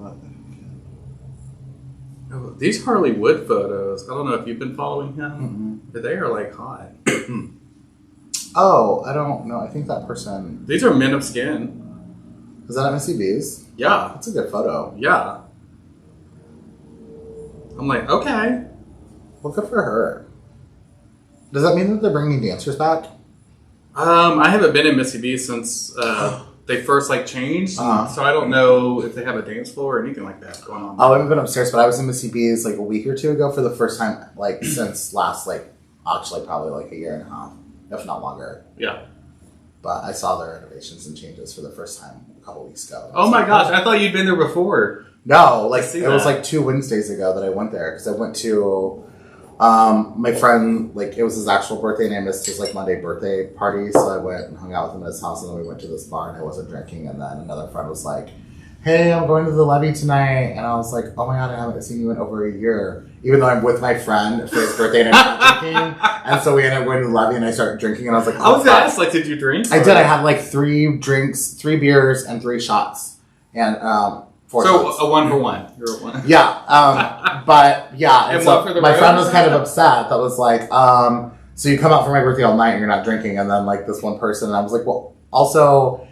What? Oh, these Harley Wood photos. I don't know if you've been following him, Mm-hmm. but they are like hot. Oh, I don't know. I think that person... These are Men of Skin. Is that at Missy B's? Yeah. That's a good photo. Yeah. I'm like, okay. Well, good for her. Does that mean that they're bringing dancers back? I haven't been in Missy B since they first like changed, so I don't know if they have a dance floor or anything like that going on. Oh, I haven't been upstairs, but I was in Missy B's like a week or two ago for the first time, like since last, like actually probably like a year and a half, if not longer. Yeah. But I saw their renovations and changes for the first time a couple weeks ago. Oh my gosh, I thought you'd been there before. No, like it was like 2 Wednesdays ago that I went there because I went to my friend, like it was his actual birthday and I missed his like Monday birthday party, so I went and hung out with him at his house and then we went to this bar and I wasn't drinking and then another friend was like, hey, I'm going to the levee tonight, and I was like, oh my god, I haven't seen you in over a year, even though I'm with my friend for his birthday and I'm not drinking, and so we ended up going to the levee and I started drinking and I was like, I was gonna ask, like, did you drink? I did. I had like 3 drinks, 3 beers and 3 shots and 4 shots. So a 1 for 1. You're a 1. Yeah, but yeah, and so one for the my road? friend was kind of upset. That was like, so you come out for my birthday all night and you're not drinking, and then like this one person, and I was like, well, also,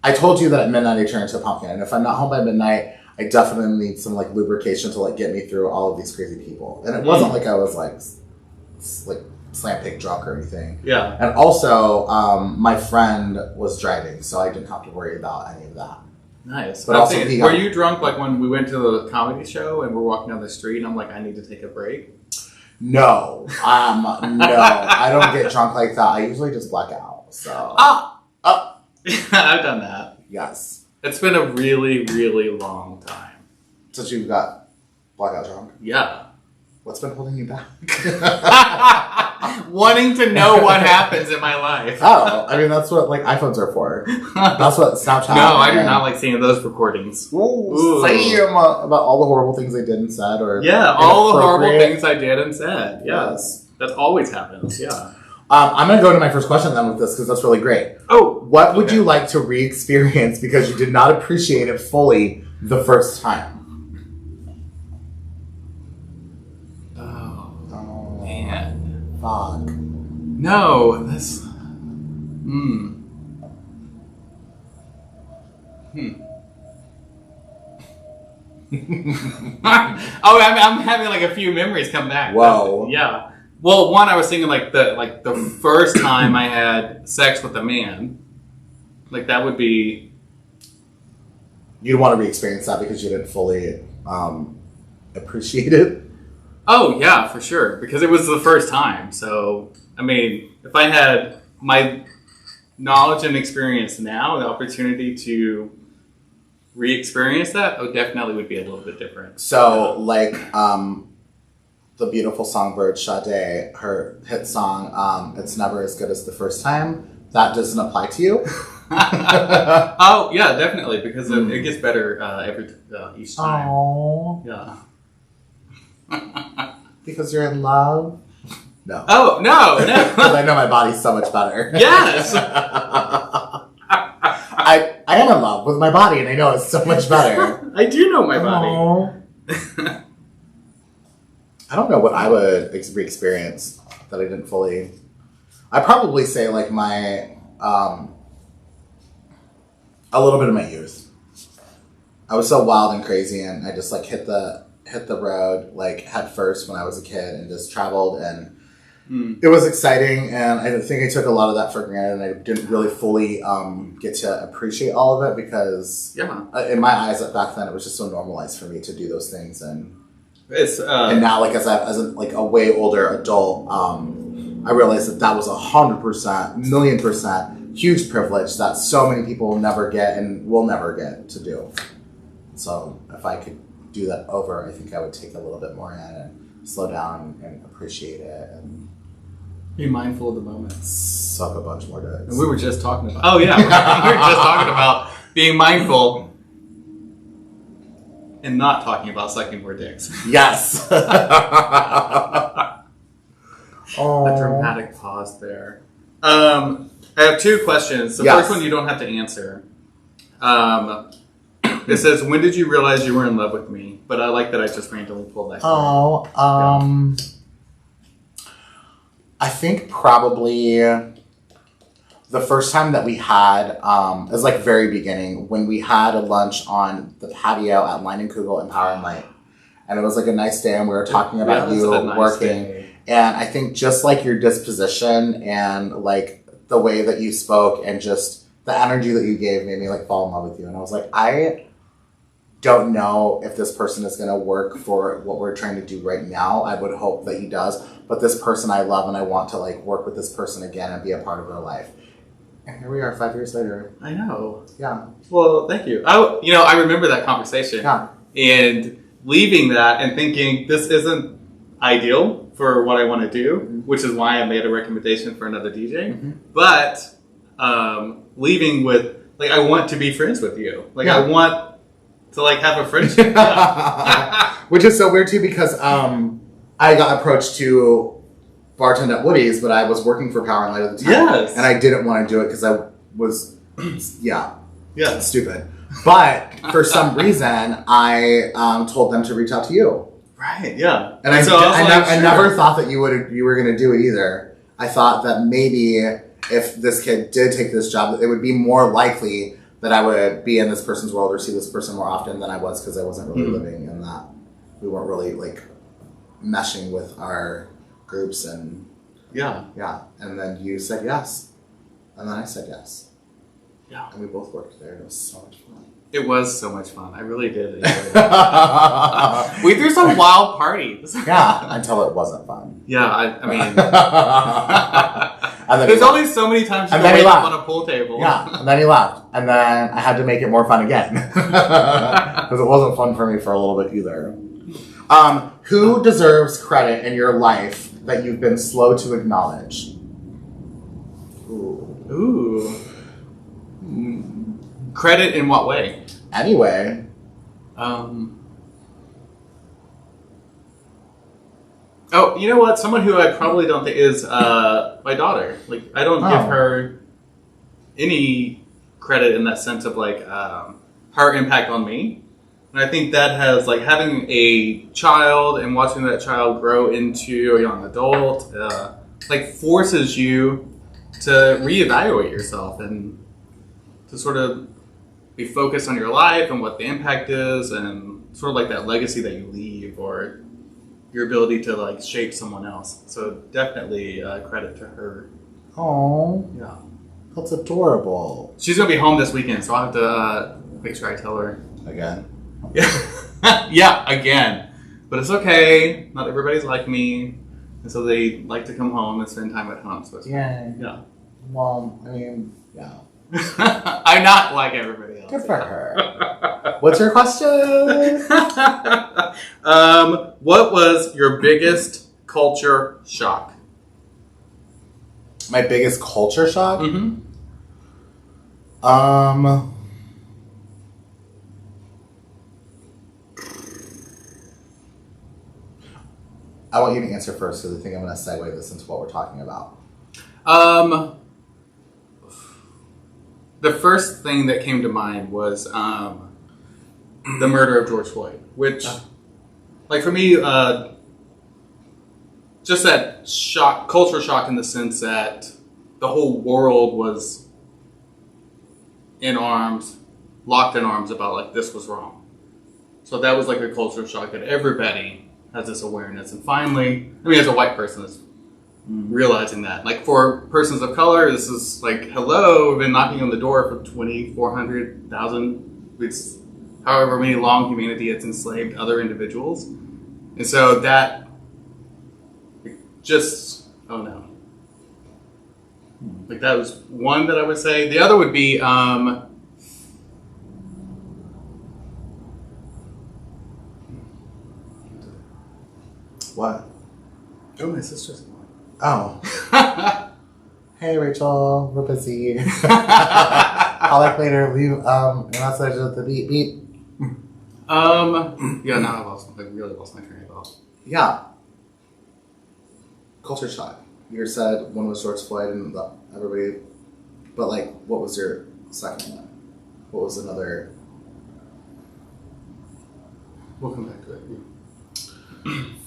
I told you that at midnight I turn into a pumpkin, and if I'm not home by midnight, I definitely need some like lubrication to like get me through all of these crazy people. And it wasn't like I was like slam pig drunk or anything. Yeah. And also, my friend was driving, so I didn't have to worry about any of that. Nice. But also, were you drunk like when we went to the comedy show and we're walking down the street and I'm like, I need to take a break? No, no, I don't get drunk like that. I usually just black out. So, I've done that. Yes, it's been a really, really long time since you got blackout drunk. Yeah. What's been holding you back? Wanting to know what happens in my life. Oh, I mean that's what like iPhones are for. That's what Snapchat. No, I do not like seeing those recordings. Ooh. Say about all the horrible things they did and said, or all the horrible things I did and said. Yes, that always happens. Yeah. I'm going to go to my first question then with this because that's really great. Oh, what would you like to re-experience because you did not appreciate it fully the first time? Oh man, fuck. No, that's. Oh, I'm having like a few memories come back. Whoa. Yeah. Well, one, I was thinking like the first time I had sex with a man, like that would be. You'd want to re-experience that because you didn't fully appreciate it. Oh yeah, for sure, because it was the first time. So I mean, if I had my knowledge and experience now, the opportunity to re-experience that, definitely would be a little bit different. So like. The beautiful songbird Sade, her hit song, It's Never As Good As the First Time, that doesn't apply to you? Oh, yeah, definitely, because it gets better each time. Aww. Yeah. Because you're in love? No. Oh, no. Because I know my body's so much better. Yes! I am in love with my body, and I know it's so much better. I do know my body. I don't know what I would re-experience that I didn't fully... I'd probably say like my... a little bit of my youth. I was so wild and crazy, and I just like hit the road like head first when I was a kid and just traveled, and it was exciting, and I think I took a lot of that for granted, and I didn't really fully get to appreciate all of it because in my eyes back then it was just so normalized for me to do those things, and now like as a way older adult, I realized that was 100%, 1,000,000% huge privilege that so many people never get and will never get to do. So if I could do that over, I think I would take a little bit more in and slow down and appreciate it and be mindful of the moment. Suck a bunch more dicks. And we were just talking about. Oh yeah, we were just talking about being mindful and not talking about sucking more dicks. Yes. A dramatic pause there. I have 2 questions. The first one you don't have to answer. It says, when did you realize you were in love with me? But I like that I just randomly pulled that card. Oh, I think probably the first time that we had, it was like very beginning, when we had a lunch on the patio at Line and Kugel in Power and Light. And it was like a nice day, and we were talking about you working. Day. And I think just like your disposition and like the way that you spoke and just the energy that you gave made me like fall in love with you. And I was like, I don't know if this person is going to work for what we're trying to do right now. I would hope that he does. But this person I love, and I want to like work with this person again and be a part of their life. And here we are 5 years later. I know. Yeah. Well, thank you. I remember that conversation. Yeah. And leaving that and thinking, this isn't ideal for what I want to do, which is why I made a recommendation for another DJ. Mm-hmm. But leaving with, like, I want to be friends with you. Like, I want to, like, have a friendship. Which is so weird, too, because I got approached to bartend at Woody's, but I was working for Power and Light at the time. Yes. And I didn't want to do it because I was, stupid. But for some reason, I told them to reach out to you. Right, yeah. And I never thought that you were going to do it either. I thought that maybe if this kid did take this job, it would be more likely that I would be in this person's world or see this person more often than I was, because I wasn't really living in that. We weren't really like meshing with our groups and yeah. And then you said yes, and then I said yes. Yeah. And we both worked there. It was so much fun. It was so much fun. I really did enjoy it. We threw some wild parties. Yeah, until it wasn't fun. Yeah, I mean... There's only so many times you can wake up on a pool table. Yeah, and then he left. And then I had to make it more fun again. Because it wasn't fun for me for a little bit either. Who deserves credit in your life that you've been slow to acknowledge? Ooh. Credit in what way? Anyway. Oh, you know what? Someone who I probably don't think is my daughter. Like, I don't give her any credit in that sense of like her impact on me. And I think that has, like, having a child and watching that child grow into a young adult, like, forces you to reevaluate yourself and to sort of be focused on your life and what the impact is, and sort of like that legacy that you leave, or your ability to like shape someone else. So definitely credit to her. Oh, yeah, that's adorable. She's gonna be home this weekend, so I'll have to make sure I tell her again. Yeah, yeah, again. But it's okay. Not everybody's like me, and so they like to come home and spend time at home. So yeah. Well, I mean, yeah. I'm not like everybody else. Good for her. What's your question? What was your biggest culture shock? My biggest culture shock? Mm-hmm. I want you to answer first, because I think I'm going to segue this into what we're talking about. The first thing that came to mind was the murder of George Floyd, which, like, for me, just that shock, culture shock, in the sense that the whole world was in arms, locked in arms about, like, this was wrong. So that was like a culture shock that everybody has this awareness. And finally, I mean, as a white person, it's realizing that. Like, for persons of color, this is like, hello, we've been knocking on the door for 400,000. It's however many long humanity has enslaved other individuals. And so that just, oh no. Like, that was one that I would say. The other would be, what? Oh, my sister's. Oh. Hey, Rachel, we're busy. I'll like later. Leave a message at the beep beep. Yeah, now I really lost my train of thought. Yeah. Culture shock. You said one was George Floyd and everybody, but like, what was your second one? What was another We'll come back to it.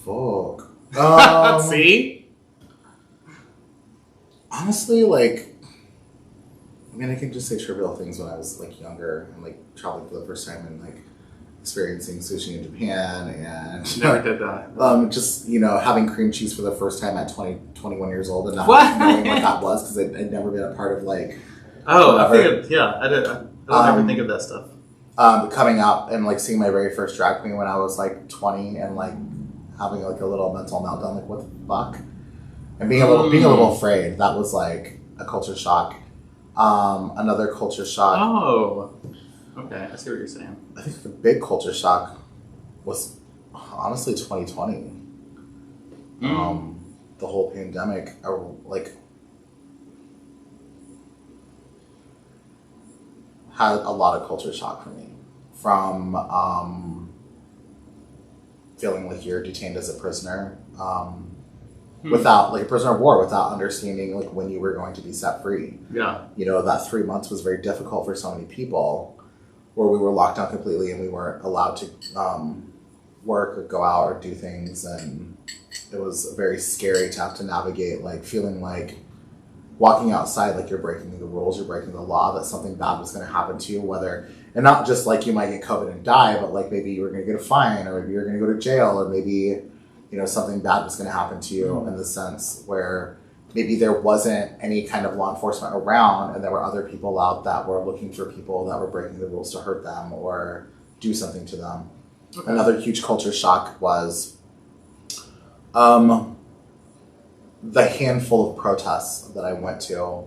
Fuck. See? Honestly, like, I mean, I can just say trivial things when I was like younger and like traveling for the first time and like experiencing sushi in Japan and Never did that. just, you know, having cream cheese for the first time at 21 years old and not What? knowing what that was because I'd never been a part of like. Oh, whatever. I don't ever think of that stuff. Coming up and like seeing my very first drag queen when I was like 20 and like having like a little mental meltdown, like what the fuck, and being a little afraid. That was like a culture shock. Another culture shock. Oh, okay, I see what you're saying. I think the big culture shock was honestly 2020. The whole pandemic, like, had a lot of culture shock for me. From feeling like you're detained as a prisoner, without, like a prisoner of war, without understanding like when you were going to be set free. Yeah. You know, that 3 months was very difficult for so many people, where we were locked down completely and we weren't allowed to work or go out or do things, and it was very scary to have to navigate, like feeling like walking outside like you're breaking the rules, you're breaking the law, that something bad was going to happen to you, whether, and not just like you might get COVID and die, but like maybe you were going to get a fine, or maybe you're going to go to jail, or maybe, you know, something bad was going to happen to you in the sense where maybe there wasn't any kind of law enforcement around and there were other people out that were looking for people that were breaking the rules to hurt them or do something to them. Okay. Another huge culture shock was the handful of protests that I went to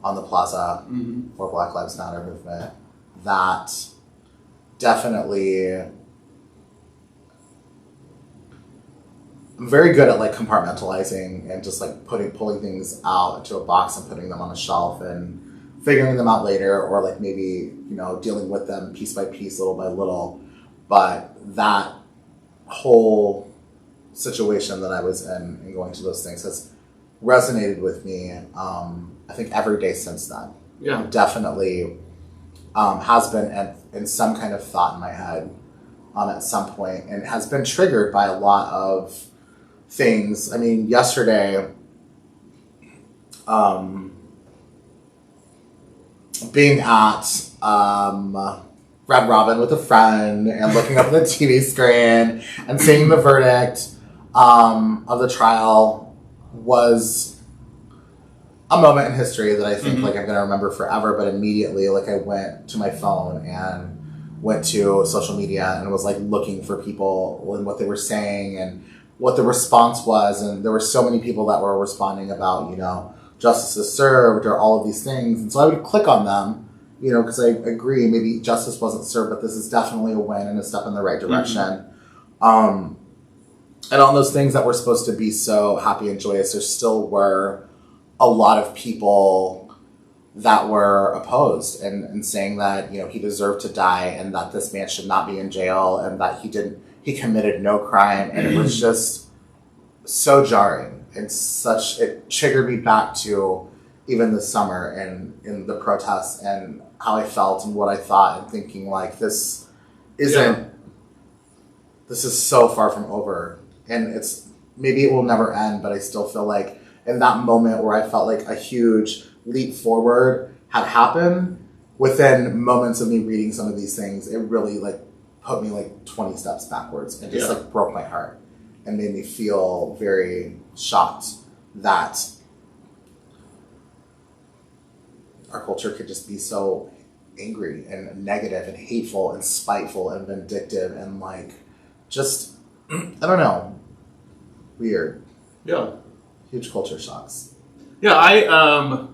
on the plaza for Black Lives Matter movement that definitely, I'm very good at like compartmentalizing and just like pulling things out into a box and putting them on a shelf and figuring them out later, or like maybe, you know, dealing with them piece by piece, little by little. But that whole situation that I was in and going to those things has resonated with me, I think every day since then. Yeah. It definitely has been in some kind of thought in my head at some point, and it has been triggered by a lot of things. I mean, yesterday, being at Red Robin with a friend and looking up at the TV screen and seeing the verdict of the trial was a moment in history that I think like I'm going to remember forever. But immediately, like, I went to my phone and went to social media and was like looking for people and what they were saying and what the response was. And there were so many people that were responding about, you know, justice is served or all of these things. And so I would click on them, you know, because I agree, maybe justice wasn't served, but this is definitely a win and a step in the right direction. And on those things that were supposed to be so happy and joyous, there still were a lot of people that were opposed and saying that, you know, he deserved to die and that this man should not be in jail and that he committed no crime. And it was just so jarring and it triggered me back to even this summer and in the protests and how I felt and what I thought, and thinking like, this is so far from over, and maybe it will never end, but I still feel like in that moment where I felt like a huge leap forward had happened, within moments of me reading some of these things, it really like put me like 20 steps backwards and just like broke my heart and made me feel very shocked that our culture could just be so angry and negative and hateful and spiteful and vindictive and like just, I don't know, weird. Yeah. Huge culture shocks. Yeah,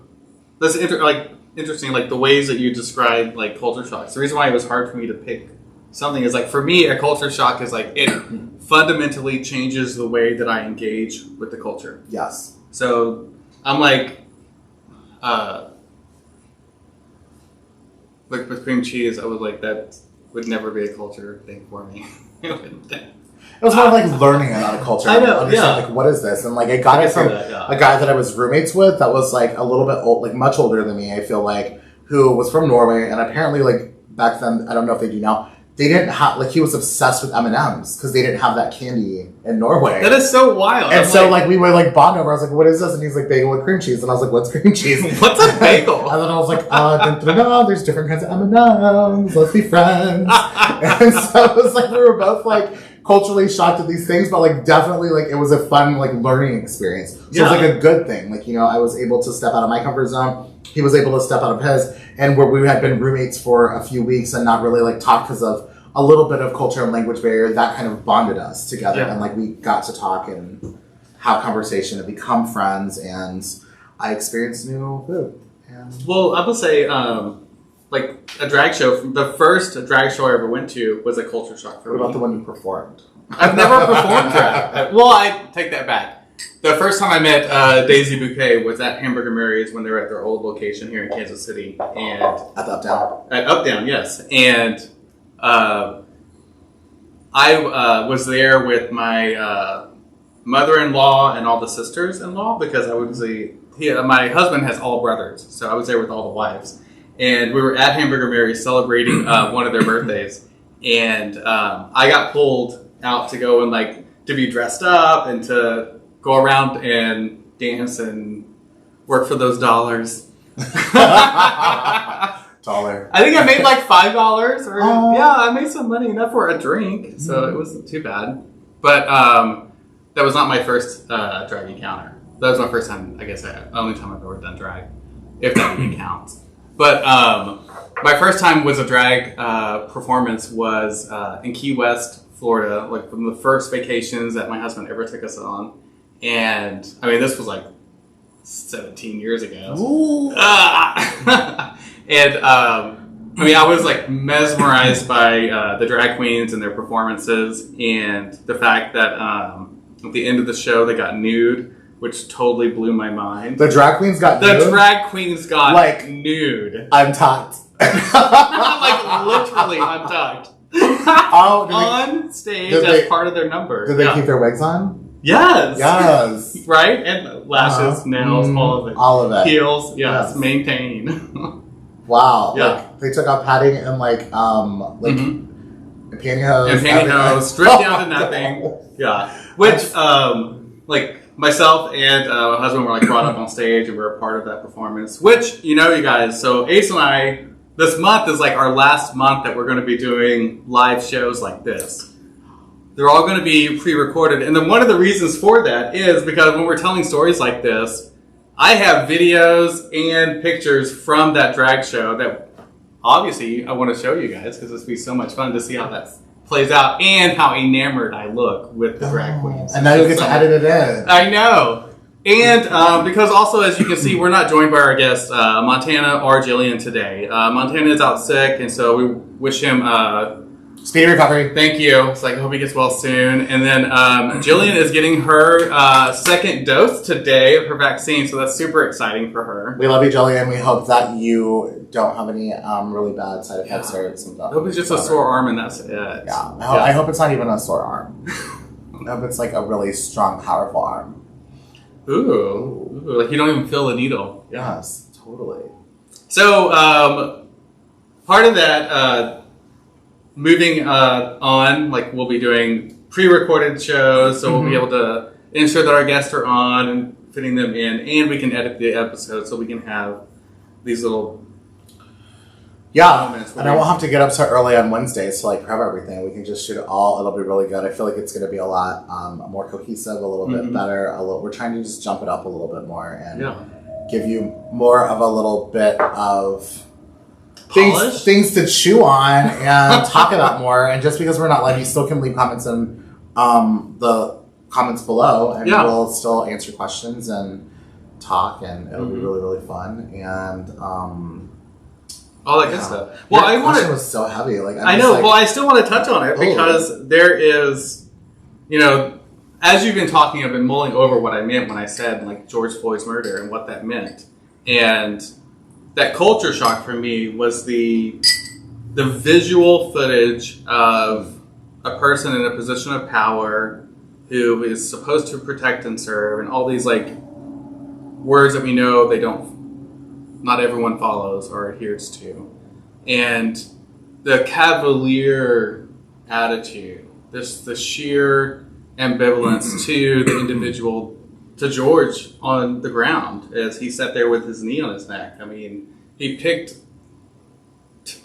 that's interesting, like the ways that you describe like culture shocks. The reason why it was hard for me to pick something is like, for me, a culture shock is like, it fundamentally changes the way that I engage with the culture. Yes. So I'm like with cream cheese, I was like, that would never be a culture thing for me. It was more like learning about a culture. I know, like, what is this? And like, I got it from a guy that I was roommates with that was like a little bit old, like much older than me, I feel like, who was from Norway. And apparently, like, back then, I don't know if they do now, they didn't have, like, he was obsessed with M&Ms because they didn't have that candy in Norway. That is so wild. And so, like, we would, like, bond over. I was like, what is this? And he's like, bagel with cream cheese. And I was like, what's cream cheese? What's a bagel? And then I was like, there's different kinds of M&Ms. Let's be friends. And so it was like, we were both, like, culturally shocked at these things, but, like, definitely, like, it was a fun, like, learning experience. So it was, like, a good thing. Like, you know, I was able to step out of my comfort zone. He was able to step out of his. And where we had been roommates for a few weeks and not really, like, talk because of a little bit of culture and language barrier, that kind of bonded us together. Yeah. And, like, we got to talk and have conversation and become friends. And I experienced new food. And well, I will say, like, a drag show, the first drag show I ever went to was a culture shock for me. What about the one you performed? I've never performed drag. Well, I take that back. The first time I met Daisy Bouquet was at Hamburger Mary's when they were at their old location here in Kansas City. And at the Uptown? At Uptown, yes. And I was there with my mother-in-law and all the sisters-in-law because I was my husband has all brothers, so I was there with all the wives. And we were at Hamburger Mary's celebrating one of their birthdays. And I got pulled out to go and, like, to be dressed up and to go around and dance and work for those dollars. Dollar. I think I made like $5 or I made some money, enough for a drink, so it wasn't too bad. But that was not my first drag encounter. That was my first time, I guess, only time I've ever done drag, if that even counts. But my first time was a drag performance was in Key West, Florida, like from the first vacations that my husband ever took us on. And I mean, this was like 17 years ago. And I mean, I was like mesmerized by the drag queens and their performances, and the fact that at the end of the show they got nude, which totally blew my mind. The drag queens got nude? The drag queens got like nude. Untucked. Like literally untucked. On stage as part of their number. Did they keep their wigs on? Yes. Yes. Right? And lashes, nails, all of it. All of it. Heels, yes. Maintain. Wow. Yeah. Like, they took out padding and pantyhose. And pantyhose, stripped down to nothing. Yeah. Which, like, myself and my husband were, like, brought up on stage and we were a part of that performance. Which, you know, you guys, so Ace and I, this month is, like, our last month that we're going to be doing live shows like this. They're all going to be pre-recorded. And then one of the reasons for that is because when we're telling stories like this, I have videos and pictures from that drag show that obviously I want to show you guys because it's be so much fun to see how that plays out and how enamored I look with the drag queens. And now you get to edit it in. I know. And because also, as you can see, we're not joined by our guest, Montana or Jillian today. Montana is out sick, and so we wish him speedy recovery. Thank you. It's like, I hope he gets well soon. And then Jillian is getting her second dose today of her vaccine, so that's super exciting for her. We love you, Jillian. We hope that you don't have any really bad side effects or something. I hope it's just a sore arm and that's it. Yeah. I hope it's not even a sore arm. I hope it's like a really strong, powerful arm. Ooh. Like you don't even feel the needle. Yes, totally. So, part of that, moving on, like we'll be doing pre-recorded shows, so we'll be able to ensure that our guests are on and fitting them in, and we can edit the episode so we can have these little moments. And I won't have to get up so early on Wednesdays to like prep everything. We can just shoot it all. It'll be really good. I feel like it's going to be a lot more cohesive, a little bit better. We're trying to just jump it up a little bit more and give you more of a little bit of things to chew on and talk about more. And just because we're not live, you still can leave comments in the comments below, and we'll still answer questions and talk, and it'll be really, really fun. And all that good stuff. Well, your question was so heavy. Like I know. Well, I still want to touch on it because there is, you know, as you've been talking, I've been mulling over what I meant when I said like George Floyd's murder and what that meant, and that culture shock for me was the visual footage of a person in a position of power who is supposed to protect and serve, and all these like words that we know not everyone follows or adheres to. And the cavalier attitude, the sheer ambivalence to the individual, to George on the ground as he sat there with his knee on his neck. I mean, he picked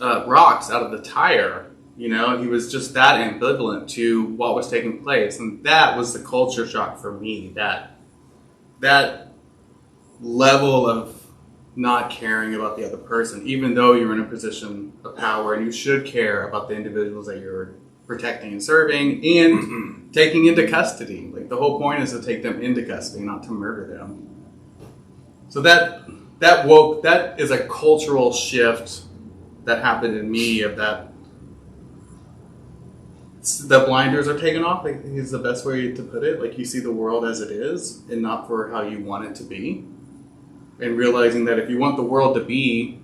rocks out of the tire. You know, he was just that ambivalent to what was taking place, and that was the culture shock for me. That level of not caring about the other person, even though you're in a position of power and you should care about the individuals that you're protecting and serving and taking into custody. Like, the whole point is to take them into custody, not to murder them. So that is a cultural shift that happened in me, of that the blinders are taken off, I think is the best way to put it. Like, you see the world as it is and not for how you want it to be. And realizing that if you want the world to be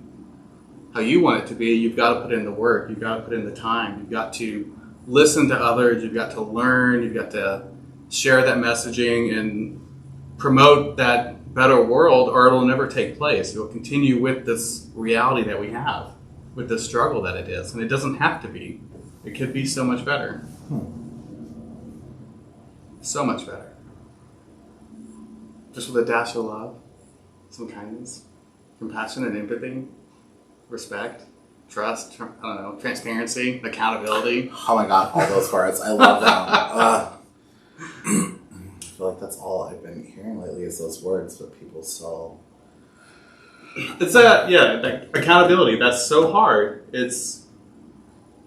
how you want it to be, you've got to put in the work, you've got to put in the time, you've got to listen to others, you've got to learn, you've got to share that messaging and promote that better world, or it'll never take place. You'll continue with this reality that we have, with the struggle that it is. And it doesn't have to be. It could be so much better. So much better. Just with a dash of love, some kindness, compassion and empathy, respect, trust, I don't know, transparency, accountability. Oh my God, all those words. I love them. I feel like that's all I've been hearing lately is those words, but people still... It's accountability. That's so hard. It's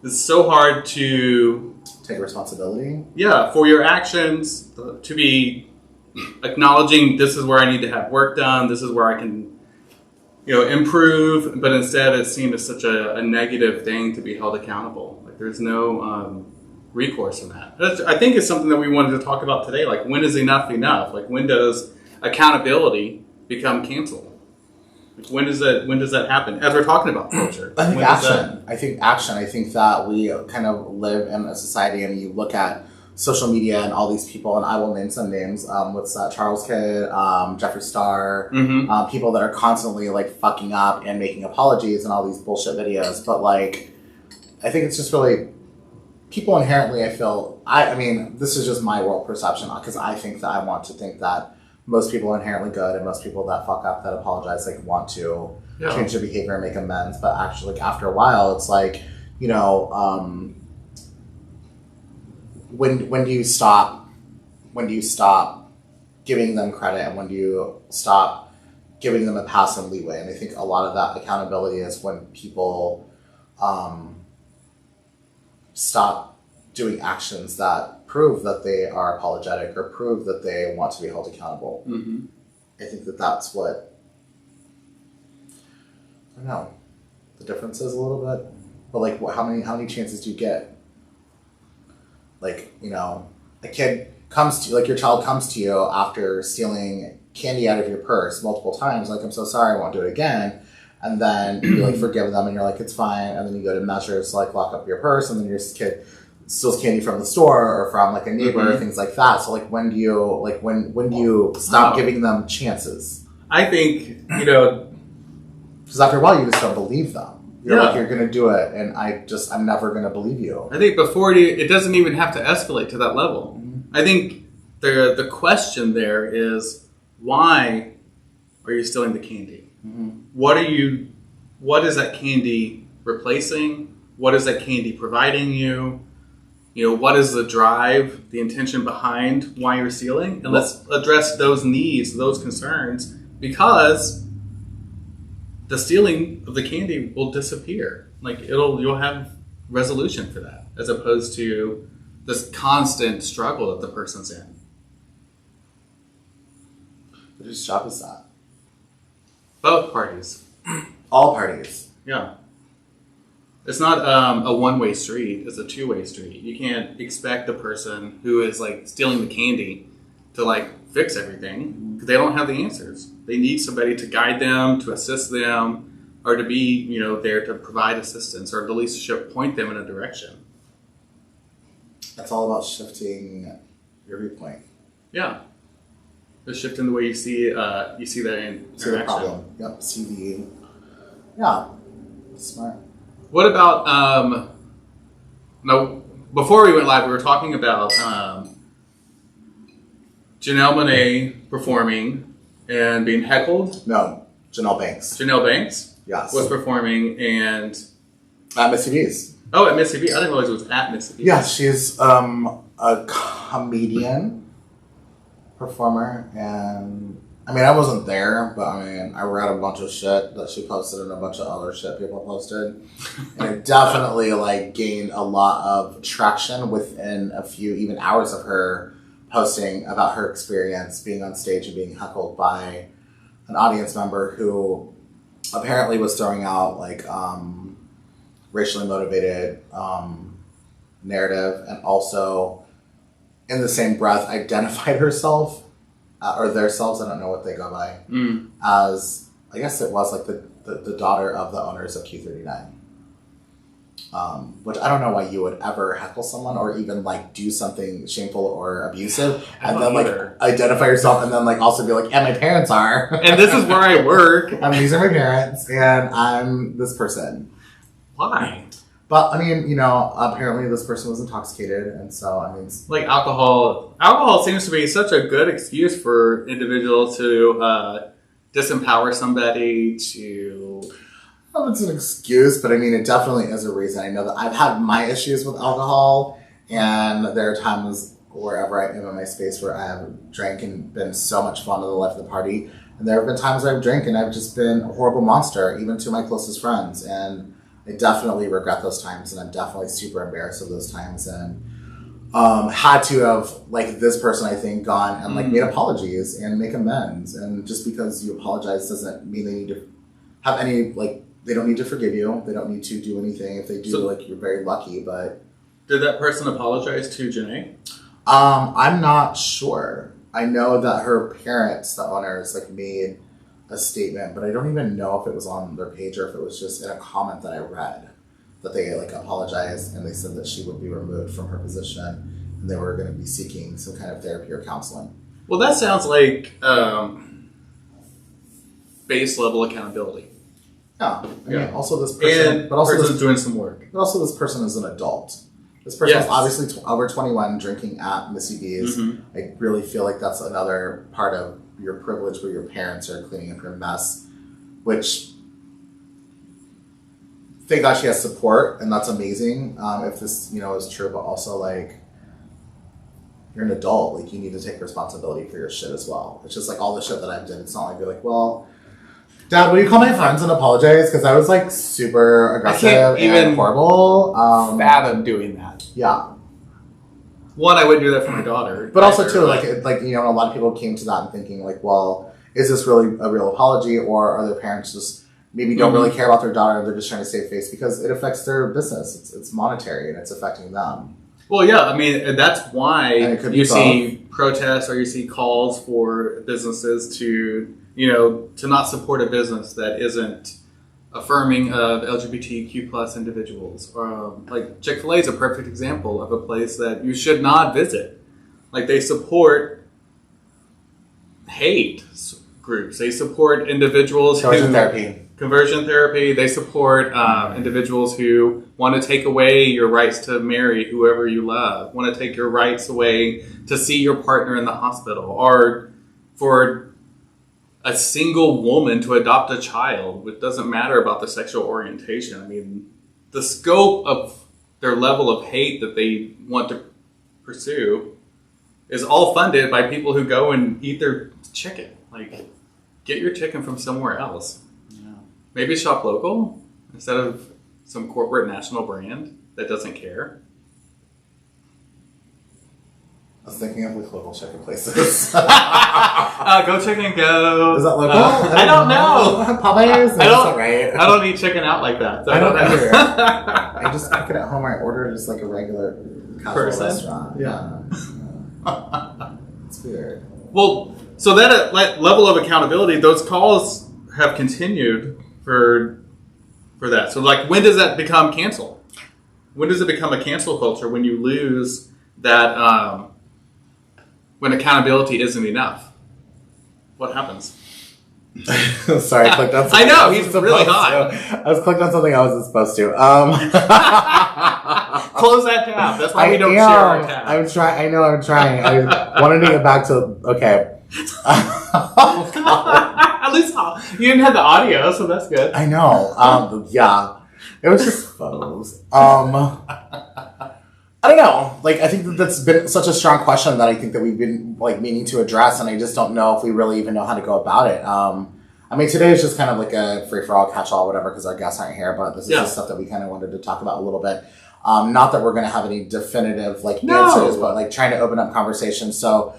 so hard to... Take responsibility? Yeah, for your actions, to be acknowledging this is where I need to have work done, this is where I can, improve, but instead it's seen as such a negative thing to be held accountable. Like, there's no recourse in that. I think it's something that we wanted to talk about today. Like, when is enough enough? Like, when does accountability become canceled? Like, when does that happen? As we're talking about culture, I think action. I think that we kind of live in a society, and you look at social media and all these people, and I will name some names. What's that? Charles Kidd, Jeffree Star, people that are constantly like fucking up and making apologies and all these bullshit videos. But like, I think it's just really people inherently. I mean, this is just my world perception, because I think that I want to think that most people are inherently good, and most people that fuck up, that apologize, like, want to change their behavior and make amends. But actually, like, after a while, it's like, when do you stop giving them credit, and when do you stop giving them a pass and leeway? And I think a lot of that accountability is when people stop doing actions that prove that they are apologetic or prove that they want to be held accountable. I think that's what, I don't know, the difference is a little bit. But like, how many chances do you get? Like, a kid comes to you, like your child comes to you after stealing candy out of your purse multiple times, like, I'm so sorry, I won't do it again. And then you like forgive them and you're like, it's fine. And then you go to measures to like lock up your purse, and then your kid steals candy from the store or from like a neighbor or things like that. So like, when do you stop giving them chances? I think, because after a while you just don't believe them. You're like, you're going to do it, and I'm never going to believe you. I think before it doesn't even have to escalate to that level. I think the question there is, why are you stealing the candy? What is that candy replacing? What is that candy providing you? What is the drive, the intention behind why you're stealing? And let's address those needs, those concerns, because the stealing of the candy will disappear. Like, you'll have resolution for that, as opposed to this constant struggle that the person's in. Whose job is that? Both parties. All parties. Yeah. It's not a one-way street. It's a two-way street. You can't expect the person who is like stealing the candy to like fix everything, because they don't have the answers. They need somebody to guide them, to assist them, or to be, there to provide assistance, or at least point them in a direction. It's all about shifting your viewpoint. Yeah. Just shifting the way you see that in see the interaction. problem. Yep. Yeah. Smart. What about no? Before we went live, we were talking about Janelle Monáe performing and being heckled. No, Janelle Banks. Janelle Banks, Yes, was performing and at Missy B's. at Missy B. I didn't realize it was at Missy B. Yeah, she's a comedian, performer, and I mean, I wasn't there, but I mean, I read a bunch of shit that she posted and a bunch of other shit people posted, and it definitely like gained a lot of traction within a few even hours of her posting about her experience being on stage and being heckled by an audience member who apparently was throwing out like racially motivated narrative, and also in the same breath identified herself or their selves, I don't know what they go by, as I guess it was like the daughter of the owners of Q39. Which I don't know why you would ever heckle someone or even like do something shameful or abusive and then like identify yourself and then like also be like, and my parents are. And this is where I work. And these are my parents and I'm this person. Why? But I mean, you know, apparently this person was intoxicated, and so I mean, like alcohol seems to be such a good excuse for individuals to disempower somebody. To well, it's an excuse, but I mean, it definitely is a reason. I know that I've had my issues with alcohol, and there are times wherever I am in my space where I have drank and been so much fun of the life of the party, and there have been times I've drank and I've just been a horrible monster, even to my closest friends, and I definitely regret those times, and I'm definitely super embarrassed of those times, and had to have, like, this person, I think, gone and, like, made apologies and make amends, and just because you apologize doesn't mean they need to have any, like, they don't need to forgive you, they don't need to do anything. If they do, so, like, you're very lucky, but... Did that person apologize to Janae? I'm not sure. I know that her parents, the owners, like, made a statement, but I don't even know if it was on their page or if it was just in a comment that I read that they like apologized and they said that she would be removed from her position and they were going to be seeking some kind of therapy or counseling. Well, that sounds like base level accountability. Yeah, I mean, also this person, and but also person's doing some work. But also, this person is an adult. This person is obviously over 21, drinking at Missy B's. Mm-hmm. I really feel like that's another part of your privilege where your parents are cleaning up your mess, which thank God she has support, and that's amazing. If this, you know, is true, but also like you're an adult, like you need to take responsibility for your shit as well. It's just like all the shit that I've done. It's not like you're like, well, Dad, will you call my friends and apologize? Because I was like super aggressive and horrible. Fathom doing that. Yeah. One, I wouldn't do that for my daughter. But also, too, like you know, a lot of people came to that and thinking, like, well, is this really a real apology, or are their parents just maybe don't really care about their daughter and they're just trying to save face because it affects their business. It's monetary and it's affecting them. Well, yeah, I mean, that's why you see protests or you see calls for businesses to, you know, to not support a business that isn't affirming of LGBTQ plus individuals. Like Chick-fil-A is a perfect example of a place that you should not visit. Like they support hate groups. They support individuals conversion therapy. They support individuals who want to take away your rights to marry whoever you love, want to take your rights away to see your partner in the hospital, or for a single woman to adopt a child. It doesn't matter about the sexual orientation. I mean, the scope of their level of hate that they want to pursue is all funded by people who go and eat their chicken. Like, get your chicken from somewhere else. Yeah. Maybe shop local instead of some corporate national brand that doesn't care. I was thinking of like local chicken places. Go Chicken Go. Is that local? I don't know. Popeyes? I don't eat chicken out like that. So I don't either. I just cook it at home. I order just like a regular casual restaurant. Yeah. It's weird. Well, so that level of accountability, those calls have continued for that. So like, when does that become cancel? When does it become a cancel culture? When you lose that... when accountability isn't enough, what happens? Sorry, I clicked on something. I know, he's really hot. I was clicked on something I wasn't supposed to. Close that tab. That's why we don't share our tab. I'm trying. I know I'm trying. I wanted to get back to, okay. At least you didn't have the audio, so that's good. I know. Yeah. It was just photos. I don't know. Like, I think that's been such a strong question that I think that we've been like meaning to address, and I just don't know if we really even know how to go about it. I mean, today is just kind of like a free-for-all, catch-all, whatever, because our guests aren't here, but this is just stuff that we kind of wanted to talk about a little bit. Not that we're going to have any definitive answers, but like trying to open up conversations. So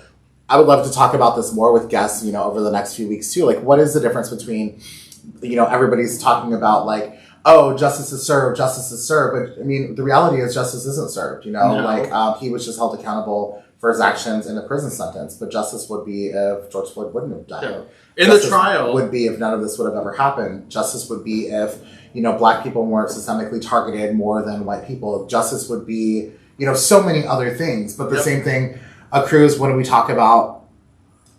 I would love to talk about this more with guests, over the next few weeks too. Like, what is the difference between, everybody's talking about like, oh, justice is served. But I mean, the reality is justice isn't served, No. He was just held accountable for his actions in a prison sentence. But justice would be if George Floyd wouldn't have died. Yeah. In justice the trial would be if none of this would have ever happened. Justice would be if, black people weren't systemically targeted more than white people. Justice would be, so many other things. But the same thing accrues when we talk about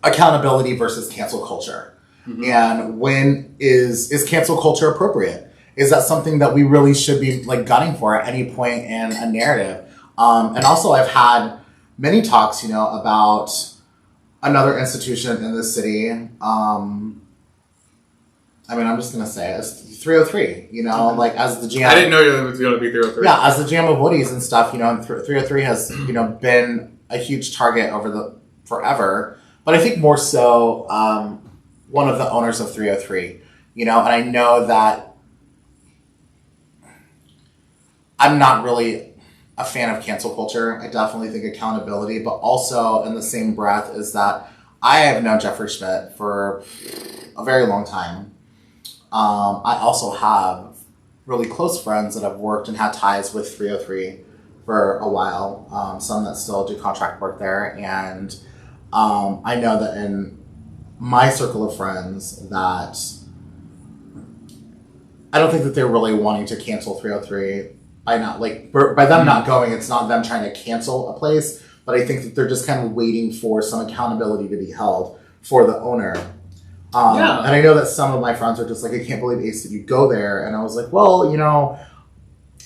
accountability versus cancel culture. Mm-hmm. And when is cancel culture appropriate? Is that something that we really should be like gunning for at any point in a narrative? And also I've had many talks, about another institution in the city. I'm just going to say it. It's 303, like as the GM. I didn't know it was going to be 303. Yeah, as the GM of Woody's and stuff, and 303 has, been a huge target over forever. But I think more so one of the owners of 303, and I know that I'm not really a fan of cancel culture. I definitely think accountability, but also in the same breath is that I have known Jeffrey Schmidt for a very long time. I also have really close friends that have worked and had ties with 303 for a while, some that still do contract work there. And I know that in my circle of friends that I don't think that they're really wanting to cancel 303 by them not going. It's not them trying to cancel a place, but I think that they're just kind of waiting for some accountability to be held for the owner. And I know that some of my friends are just like, I can't believe, Ace, that you go there. And I was like, well,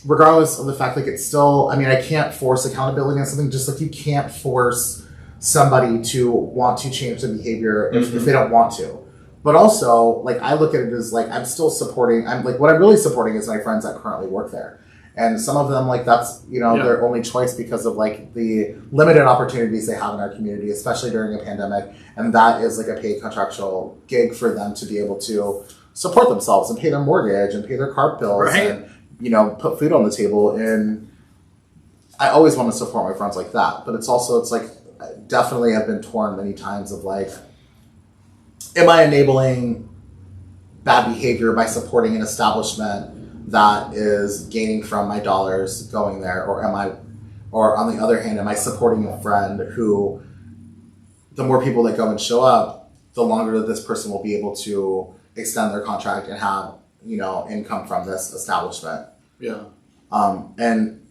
regardless of the fact, like, it's still, I can't force accountability on something, just like you can't force somebody to want to change their behavior if they don't want to. But also, like, I look at it as like, I'm still supporting, what I'm really supporting is my friends that currently work there. And some of them, like, that's, their only choice because of, like, the limited opportunities they have in our community, especially during a pandemic. And that is, like, a paid contractual gig for them to be able to support themselves and pay their mortgage and pay their car bills and, put food on the table. And I always want to support my friends like that. But it's like, I definitely have been torn many times of, like, am I enabling bad behavior by supporting an establishment that is gaining from my dollars going there, or on the other hand, am I supporting a friend who, the more people that go and show up, the longer that this person will be able to extend their contract and have, income from this establishment. Yeah. And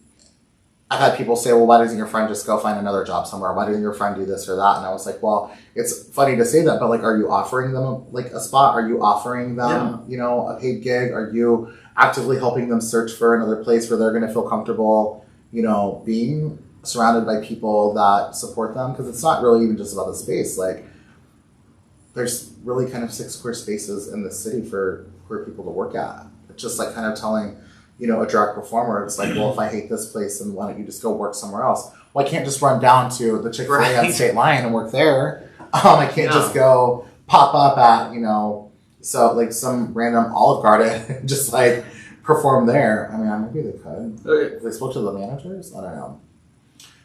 I've had people say, well, why doesn't your friend just go find another job somewhere? Why doesn't your friend do this or that? And I was like, well, it's funny to say that, but like, are you offering them a spot? Are you offering them, a paid gig? Are you actively helping them search for another place where they're going to feel comfortable, being surrounded by people that support them? Because it's not really even just about the space. Like, there's really kind of 6 square spaces in the city for queer people to work at. It's just like kind of telling, a drag performer, it's like, well, if I hate this place, then why don't you just go work somewhere else? Well, I can't just run down to the Chick-fil-A at State Line and work there. I can't just go pop up at, so like some random Olive Garden and just like perform there. Maybe they could. Okay. They spoke to the managers? I don't know.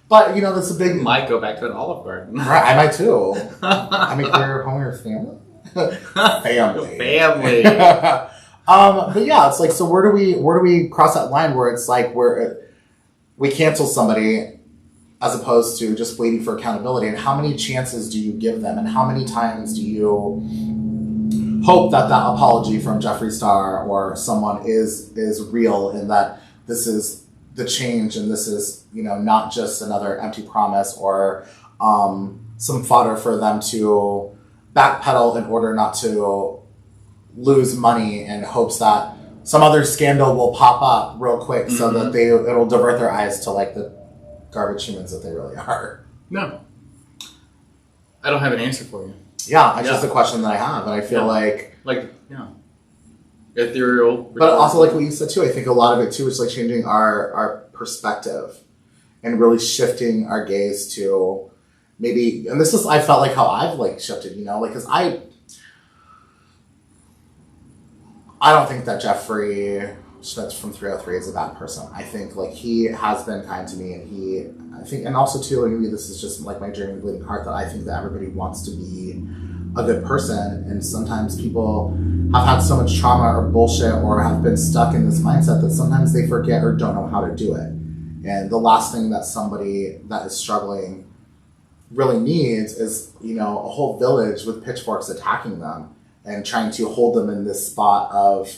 But, that's a big... You might go back to an Olive Garden. Right, I might too. Queer home or family? Family. But yeah, it's like, so where do we cross that line where it's like we cancel somebody as opposed to just waiting for accountability? And how many chances do you give them? And how many times do you hope that apology from Jeffree Star or someone is real, and that this is the change and this is, not just another empty promise or some fodder for them to backpedal in order not to lose money in hopes that some other scandal will pop up real quick so that it'll divert their eyes to like the garbage humans that they really are. No. I don't have an answer for you. Yeah, it's just a question that I have, and I feel like ethereal. But also, like what you said too, I think a lot of it too is like changing our perspective and really shifting our gaze to maybe. And this is, I felt like how I've like shifted, you know, like because I don't think that Jeffrey Schmitz from 303 is a bad person. I think like he has been kind to me, and I think, and also too, and maybe this is just like my dream bleeding heart, that I think that everybody wants to be a good person, and sometimes people have had so much trauma or bullshit or have been stuck in this mindset that sometimes they forget or don't know how to do it. And the last thing that somebody that is struggling really needs is, you know, a whole village with pitchforks attacking them and trying to hold them in this spot of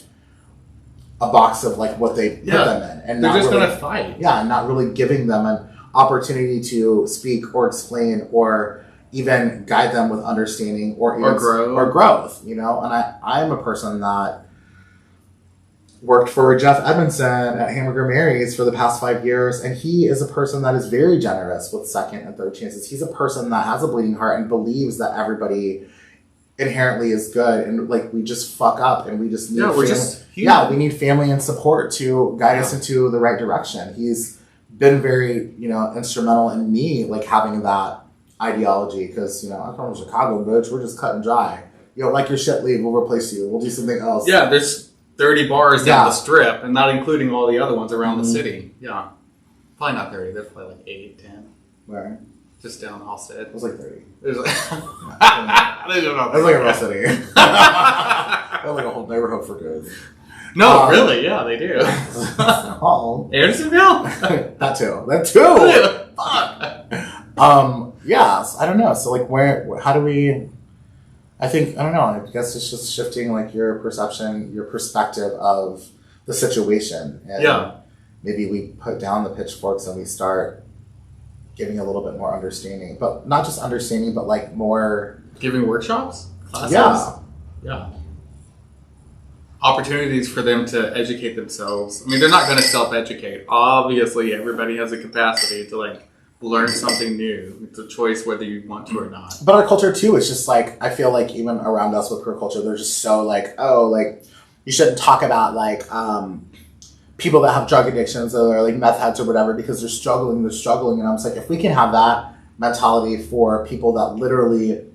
a box of like what they put them in. And they're just really, going to fight. Yeah, and not really giving them an opportunity to speak or explain or even guide them with understanding or growth, you know? And I'm a person that worked for Jeff Edmondson at Hamburger Mary's for the past 5 years, and he is a person that is very generous with second and third chances. He's a person that has a bleeding heart and believes that everybody inherently is good, and like we just fuck up and we just need we need family and support to guide us into the right direction. He's been very, you know, instrumental in me like having that ideology, because, you know, I'm from Chicago, bitch, we're just cut and dry. You don't like your shit, leave, we'll replace you, we'll do something else. Yeah, there's 30 bars down the strip, and not including all the other ones around the city. Yeah. Probably not 30, there's probably like 8, 10. Where? Just down Halstead. It was like 30. There's like... That's like a real city. That's like a whole neighborhood for goods. No, really, yeah, they do. Andersonville? That too. Fuck. Yeah, so I don't know. So like how do we, I think, I don't know, I guess it's just shifting like your perception, your perspective of the situation. And maybe we put down the pitchforks and we start giving a little bit more understanding, but not just understanding, but like more giving workshops, classes. Yeah. Opportunities for them to educate themselves. I mean, they're not going to self-educate. Obviously, everybody has a capacity to like learn something new. It's a choice whether you want to or not. But our culture too is just like, I feel like even around us with queer culture, they're just so like, oh, like you shouldn't talk about like people that have drug addictions or like meth heads or whatever because they're struggling. And I'm just like, if we can have that mentality for people that literally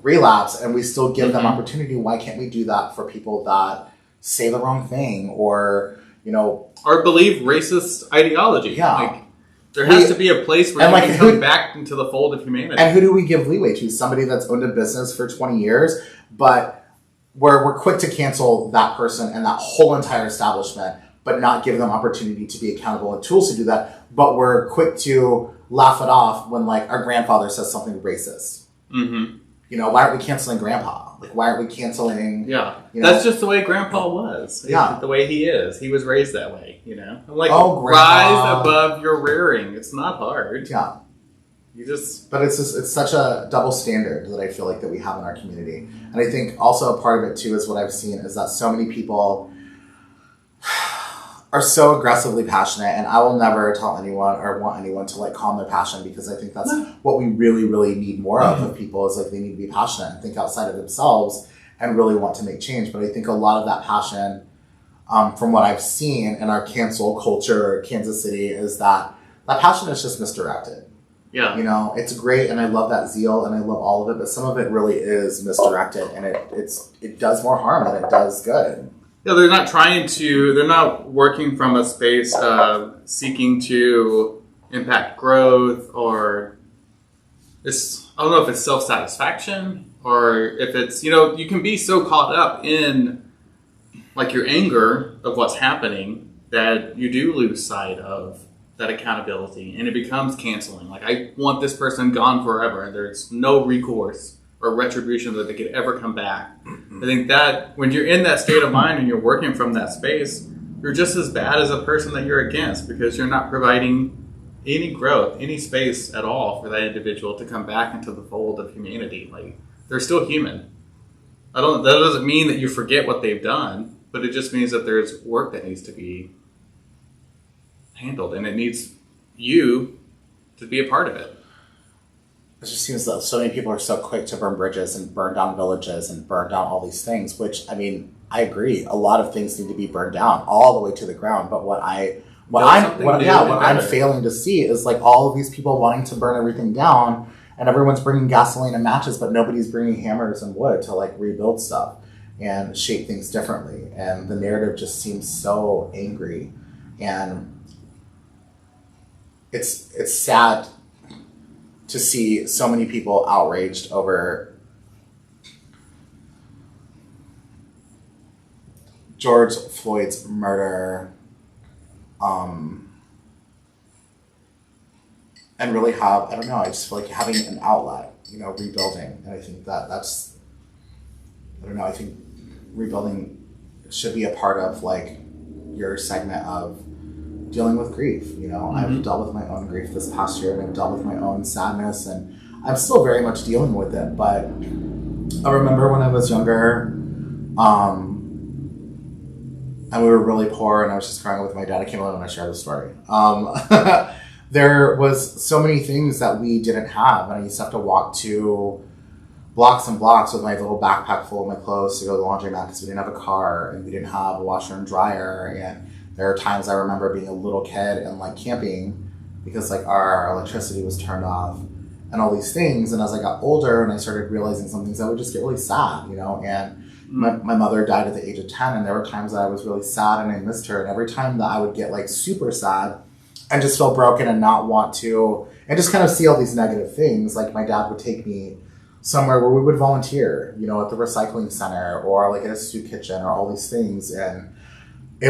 relapse and we still give them opportunity, why can't we do that for people that say the wrong thing or, you know, or believe racist ideology? Yeah. Like, there has to be a place where you can come back into the fold of humanity. And who do we give leeway to? Somebody that's owned a business for 20 years, but we're quick to cancel that person and that whole entire establishment, but not give them opportunity to be accountable and tools to do that. But we're quick to laugh it off when like our grandfather says something racist. Mm-hmm. You know, why aren't we canceling grandpa? Like, why aren't we canceling... Yeah, you know? That's just the way grandpa was. Yeah. The way he is. He was raised that way, you know? I'm like, rise above your rearing. It's not hard. Yeah. You just... But it's such a double standard that I feel like that we have in our community. And I think also a part of it, too, is what I've seen is that so many people are so aggressively passionate, and I will never tell anyone or want anyone to like calm their passion, because I think that's what we really, really need more of people is like they need to be passionate and think outside of themselves and really want to make change. But I think a lot of that passion, from what I've seen in our cancel culture, Kansas City, is that passion is just misdirected. Yeah. You know, it's great, and I love that zeal, and I love all of it, but some of it really is misdirected, and it does more harm than it does good. Yeah, they're not working from a space of seeking to impact growth, or I don't know if it's self-satisfaction, or if it's, you know, you can be so caught up in like your anger of what's happening that you do lose sight of that accountability, and it becomes canceling. Like, I want this person gone forever, and there's no recourse or retribution that they could ever come back. I think that when you're in that state of mind and you're working from that space, you're just as bad as a person that you're against, because you're not providing any growth, any space at all for that individual to come back into the fold of humanity. Like, they're still human. That doesn't mean that you forget what they've done, but it just means that there's work that needs to be handled, and it needs you to be a part of it. It just seems that so many people are so quick to burn bridges and burn down villages and burn down all these things, which, I mean, I agree. A lot of things need to be burned down all the way to the ground. But what I'm failing to see is like all of these people wanting to burn everything down, and everyone's bringing gasoline and matches, but nobody's bringing hammers and wood to like rebuild stuff and shape things differently. And the narrative just seems so angry, and it's sad to see so many people outraged over George Floyd's murder, and really have, I don't know, I just feel like having an outlet, rebuilding. And I think that's, I don't know, I think rebuilding should be a part of like your segment of dealing with grief. I've dealt with my own grief this past year, and I've dealt with my own sadness, and I'm still very much dealing with it. But I remember when I was younger, and we were really poor, and I was just crying with my dad. I can't believe when I share the story. There was so many things that we didn't have, and I used to have to walk to blocks and blocks with my little backpack full of my clothes to go to the laundromat because we didn't have a car, and we didn't have a washer and dryer. And there are times I remember being a little kid and like camping because like our electricity was turned off and all these things. And as I got older and I started realizing some things, I would just get really sad, and my mother died at the age of 10, and there were times that I was really sad and I missed her. And every time that I would get like super sad and just feel broken and not want to, and just kind of see all these negative things, like my dad would take me somewhere where we would volunteer, at the recycling center or like at a soup kitchen or all these things. And I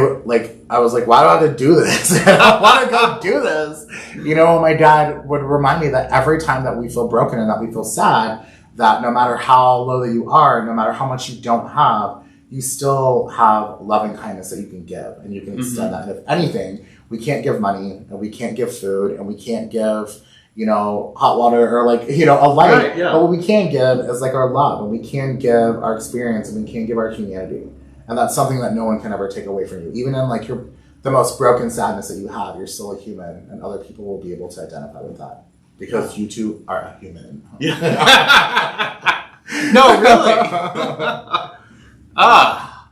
was like, why do I have to do this? I don't want to go do this. My dad would remind me that every time that we feel broken and that we feel sad, that no matter how low that you are, no matter how much you don't have, you still have love and kindness that you can give, and you can extend that. And if anything, we can't give money, and we can't give food, and we can't give, hot water or like, a light. Right, yeah. But what we can give is like our love, and we can give our experience, and we can give our humanity. And that's something that no one can ever take away from you. Even in like the most broken sadness that you have, you're still a human, and other people will be able to identify with that because you too are a human. Yeah. No, really.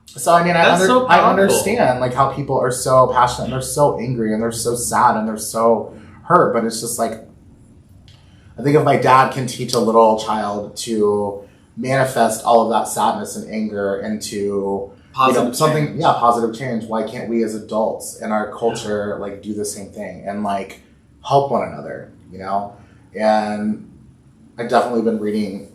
So I mean, I understand like how people are so passionate and they're so angry and they're so sad and they're so hurt, but it's just like, I think if my dad can teach a little child to manifest all of that sadness and anger into positive change, why can't we as adults in our culture like do the same thing and like help one another, And I've definitely been reading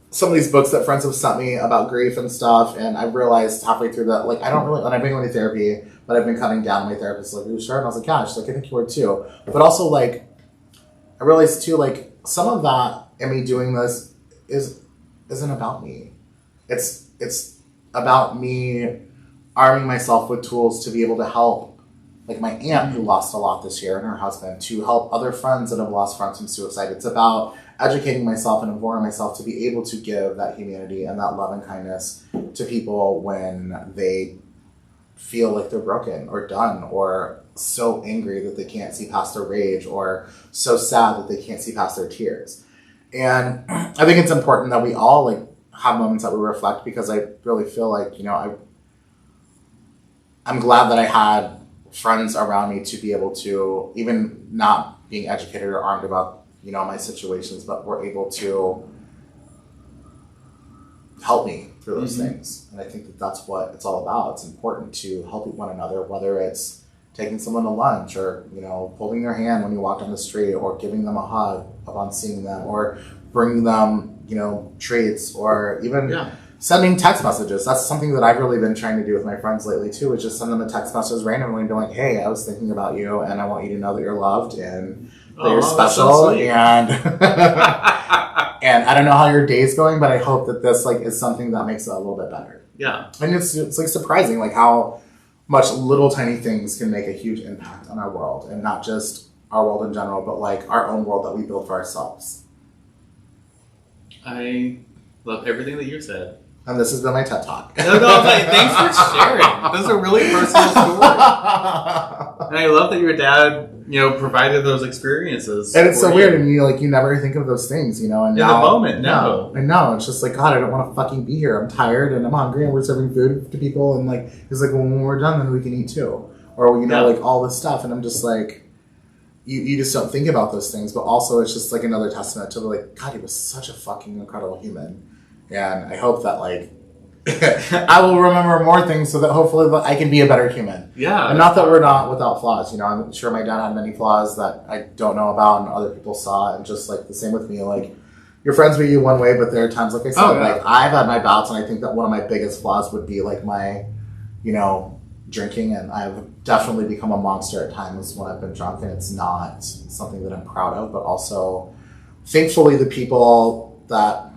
some of these books that friends have sent me about grief and stuff, and I realized halfway through that, like, and I've been going to therapy, but I've been cutting down. My therapist like, "Are you sure?" And I was like, "Yeah." She's like, "I think you were too." But also, like, I realized too, like, some of that and me doing this isn't about me. It's about me arming myself with tools to be able to help, like my aunt who lost a lot this year and her husband, to help other friends that have lost friends from suicide. It's about educating myself and informing myself to be able to give that humanity and that love and kindness to people when they feel like they're broken or done or so angry that they can't see past their rage or so sad that they can't see past their tears. And I think it's important that we all like have moments that we reflect, because I really feel like, I'm glad that I had friends around me to be able to, even not being educated or armed about, my situations, but were able to help me through those things. And I think that that's what it's all about. It's important to help one another, whether it's taking someone to lunch or, holding their hand when you walk down the street or giving them a hug upon seeing them or bringing them, treats or even sending text messages. That's something that I've really been trying to do with my friends lately too, is just send them a text message randomly and be like, "Hey, I was thinking about you and I want you to know that you're loved and that you're special." So and and I don't know how your day's going, but I hope that this like is something that makes it a little bit better. Yeah. And it's like surprising like how much little tiny things can make a huge impact on our world, and not just our world in general, but like our own world that we build for ourselves. I love everything that you said. And this has been my TED Talk. No, like, thanks for sharing. This is a really personal story. And I love that your dad, provided those experiences. And it's so weird, and you never think of those things, and in now, the moment, no. And now it's just like, God, I don't want to fucking be here. I'm tired and I'm hungry and we're serving food to people, and he's like, well, when we're done, then we can eat too. Or, all this stuff. And I'm just like, you just don't think about those things, but also it's just like another testament to God, he was such a fucking incredible human. And I hope that I will remember more things so that hopefully I can be a better human. Yeah. And not that we're not without flaws. I'm sure my dad had many flaws that I don't know about and other people saw. And just the same with me. Your friends with you one way, but there are times, like I said, I've had my bouts, and I think that one of my biggest flaws would be my, drinking. And I've definitely become a monster at times when I've been drunk, and it's not something that I'm proud of. But also, thankfully, the people that,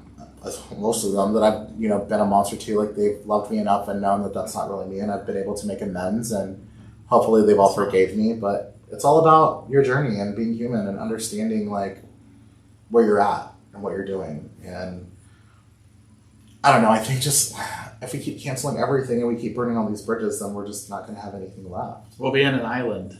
most of them that I've been a monster to, they've loved me enough and known that that's not really me, and I've been able to make amends, and hopefully they've all forgave me. But it's all about your journey and being human and understanding where you're at and what you're doing. And I don't know, I think just if we keep canceling everything and we keep burning all these bridges, then we're just not going to have anything left. We'll be in an island.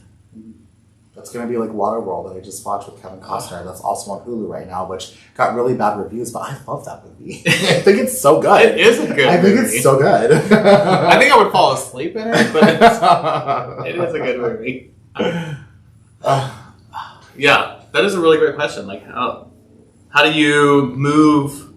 That's going to be like Waterworld that I just watched with Kevin Costner. That's also on Hulu right now, which got really bad reviews, but I love that movie. I think it's so good. It is a good movie. I think it's so good. I think I would fall asleep in it, but it is a good movie. Yeah, that is a really great question. How do you move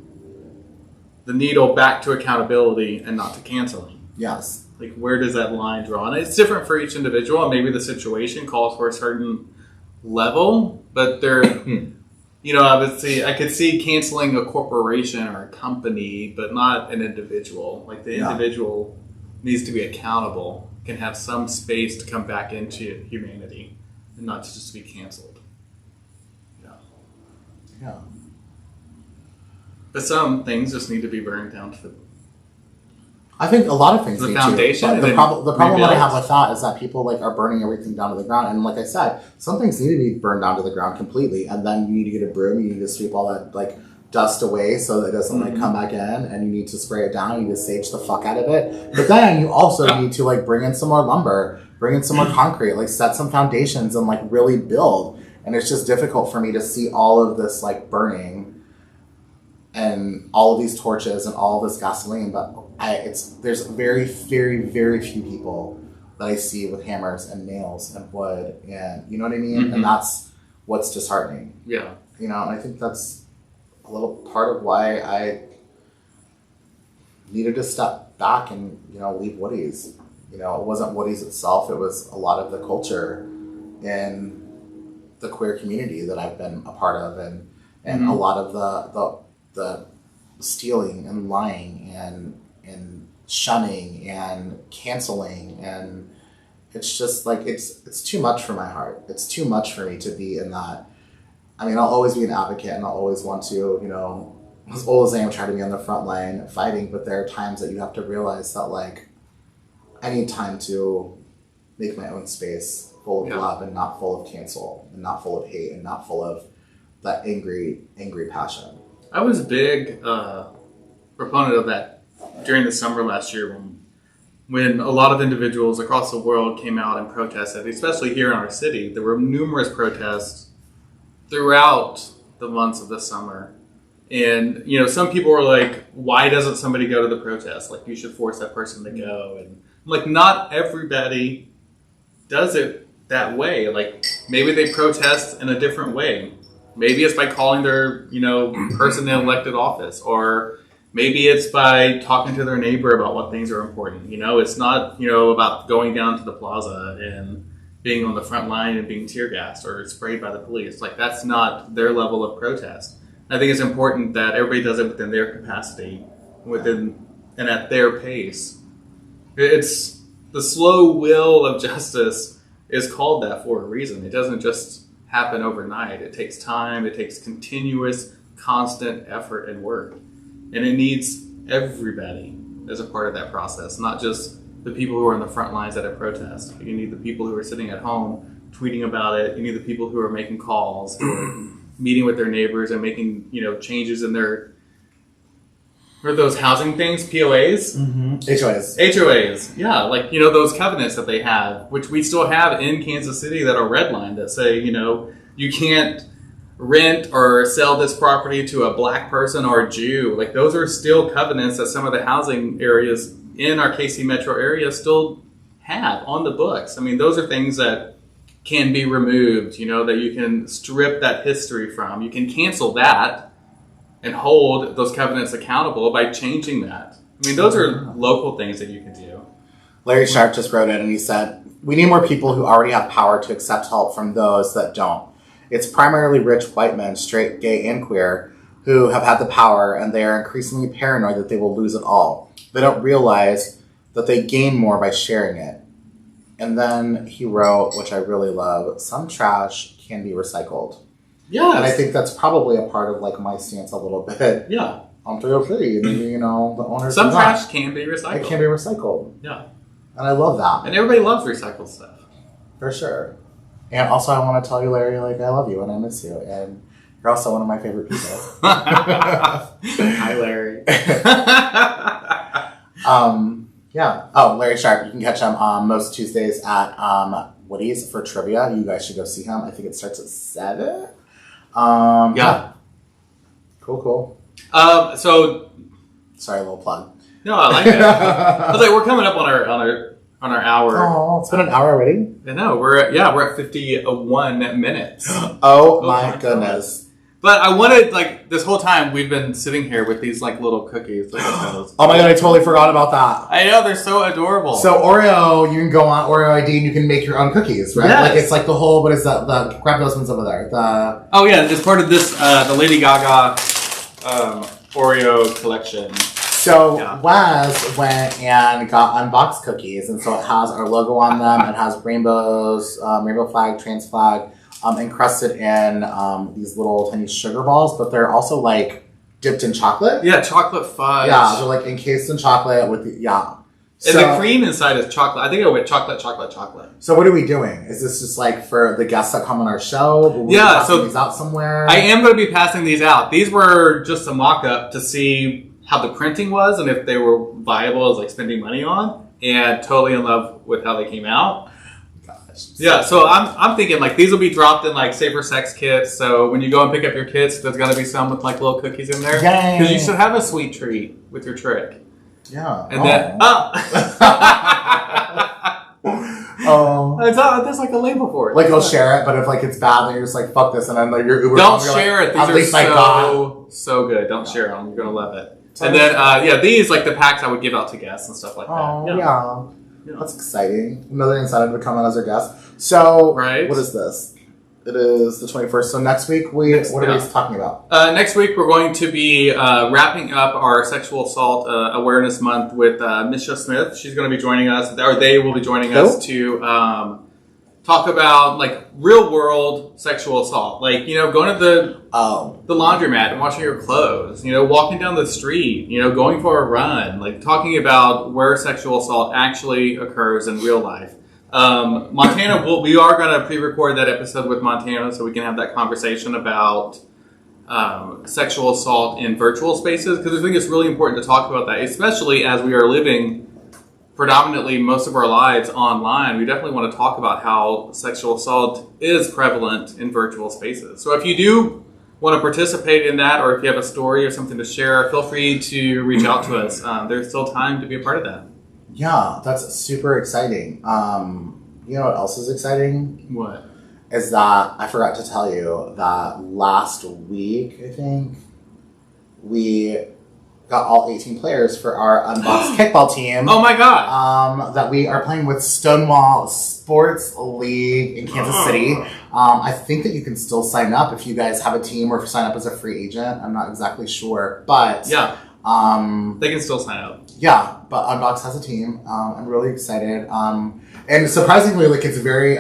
the needle back to accountability and not to canceling? Yes. Where does that line draw? And it's different for each individual, and maybe the situation calls for a certain level, but there, obviously, I could see canceling a corporation or a company, but not an individual. The individual needs to be accountable, can have some space to come back into humanity, and not to just be canceled. Yeah. But some things just need to be burned down to the I think a lot of things the need foundation. To. The problem that I have with that is that people are burning everything down to the ground. And like I said, some things need to be burned down to the ground completely. And then you need to get a broom. You need to sweep all that dust away so that it doesn't come back in. And you need to spray it down. You need to sage the fuck out of it. But then you also need to bring in some more lumber, bring in some more concrete, set some foundations and really build. And it's just difficult for me to see all of this burning and all of these torches and all of this gasoline, but there's very, very, very few people that I see with hammers and nails and wood, and you know what I mean? Mm-hmm. And that's what's disheartening. Yeah. And I think that's a little part of why I needed to step back and, leave Woody's. It wasn't Woody's itself, it was a lot of the culture in the queer community that I've been a part of, and a lot of the stealing and lying and shunning and canceling, and it's just it's too much for my heart. It's too much for me to be in that. I mean, I'll always be an advocate, and I'll always want to, as old as I am, try to be on the front line fighting, but there are times that you have to realize that I need time to make my own space full of love and not full of cancel and not full of hate and not full of that angry passion. I was a big proponent of that during the summer last year when a lot of individuals across the world came out and protested, especially here in our city. There were numerous protests throughout the months of the summer. And, some people were like, why doesn't somebody go to the protest? You should force that person to go. And I'm not everybody does it that way. Maybe they protest in a different way. Maybe it's by calling their, person in elected office, or maybe it's by talking to their neighbor about what things are important. It's not, about going down to the plaza and being on the front line and being tear gassed or sprayed by the police. That's not their level of protest. I think it's important that everybody does it within their capacity, and at their pace. It's the slow will of justice is called that for a reason. It doesn't just happen overnight. It takes time. It takes continuous, constant effort and work. And it needs everybody as a part of that process, not just the people who are in the front lines at a protest. You need the people who are sitting at home tweeting about it. You need the people who are making calls, who are meeting with their neighbors and making, changes in their What are those housing things? POAs? HOAs. HOAs. Yeah, like, those covenants that they have, which we still have in Kansas City that are redlined that say, you can't rent or sell this property to a black person or a Jew. Like, those are still covenants that some of the housing areas in our KC metro area still have on the books. I mean, those are things that can be removed, that you can strip that history from. You can cancel that and hold those covenants accountable by changing that. I mean, those are local things that you can do. Larry Sharp just wrote in and he said, "We need more people who already have power to accept help from those that don't. It's primarily rich white men, straight, gay, and queer, who have had the power, and they are increasingly paranoid that they will lose it all. They don't realize that they gain more by sharing it." And then he wrote, which I really love, "Some trash can be recycled." Yeah. And I think that's probably a part of like my stance a little bit. Yeah. On 303, maybe, the owners. Some trash can be recycled. It can be recycled. Yeah. And I love that. And everybody loves recycled stuff. For sure. And also, I want to tell you, Larry, like, I love you and I miss you. And you're also one of my favorite people. Hi, Larry. Yeah. Oh, Larry Sharp. You can catch him most Tuesdays at Woody's for trivia. You guys should go see him. I think it starts at 7. Yeah. Cool. So, sorry, a little plug. No, I like it. I was like, we're coming up on our hour. Oh, it's been an hour already. I know. We're at 51 minutes. Oh my goodness. But I wanted, like, this whole time we've been sitting here with these, like, little cookies. Oh my god, I totally forgot about that. I know, they're so adorable. So Oreo, you can go on Oreo ID and you can make your own cookies, right? Yes. Like, it's like the whole, what is that? Grab those ones over there. Oh yeah, it's part of this, the Lady Gaga Oreo collection. So Wes went and got unboxed cookies, and so it has our logo on them. It has rainbows, rainbow flag, trans flag, encrusted in these little tiny sugar balls, but they're also like dipped in chocolate. Yeah, chocolate fudge. Yeah, they're like encased in chocolate with And the cream inside is chocolate. I think I went chocolate. So what are we doing? Is this just like for the guests that come on our show? Will we be passing these out somewhere? I am going to be passing these out. These were just a mock-up to see how the printing was and if they were viable as like spending money on. And totally in love with how they came out. Yeah, so I'm thinking like these will be dropped in like safer sex kits. So when you go and pick up your kits, there's gonna be some with like little cookies in there. Because you should have a sweet treat with your trick. Yeah. And then there's like a label for it. Like you'll share it, but if like it's bad, then you're just like fuck this, and then like your Uber. Don't share it. These at least are so good. Don't share them. You're gonna love it. And then these like the packs I would give out to guests and stuff like that. Oh yeah. That's exciting. Another incentive to come on as our guest. So, what is this? It is the 21st. So next week, what are we talking about? Next week, we're going to be wrapping up our Sexual Assault Awareness Month with Misha Smith. She's going to be joining us, or they will be joining us to talk about like real world sexual assault. Like, going to the laundromat and washing your clothes, walking down the street, going for a run, like talking about where sexual assault actually occurs in real life. Montana, we are going to pre-record that episode with Montana so we can have that conversation about sexual assault in virtual spaces, because I think it's really important to talk about that, especially as we are living predominantly most of our lives online. We definitely want to talk about how sexual assault is prevalent in virtual spaces. So if you do want to participate in that, or if you have a story or something to share, feel free to reach out to us. There's still time to be a part of that. Yeah, that's super exciting. You know what else is exciting? What? Is that I forgot to tell you that last week, I think, we got all 18 players for our unboxed kickball team. Oh my god! That we are playing with Stonewall Sports League in Kansas City. I think that you can still sign up if you guys have a team, or if you sign up as a free agent. I'm not exactly sure, but yeah, they can still sign up. Yeah, but Unbox has a team. I'm really excited, and surprisingly, like it's very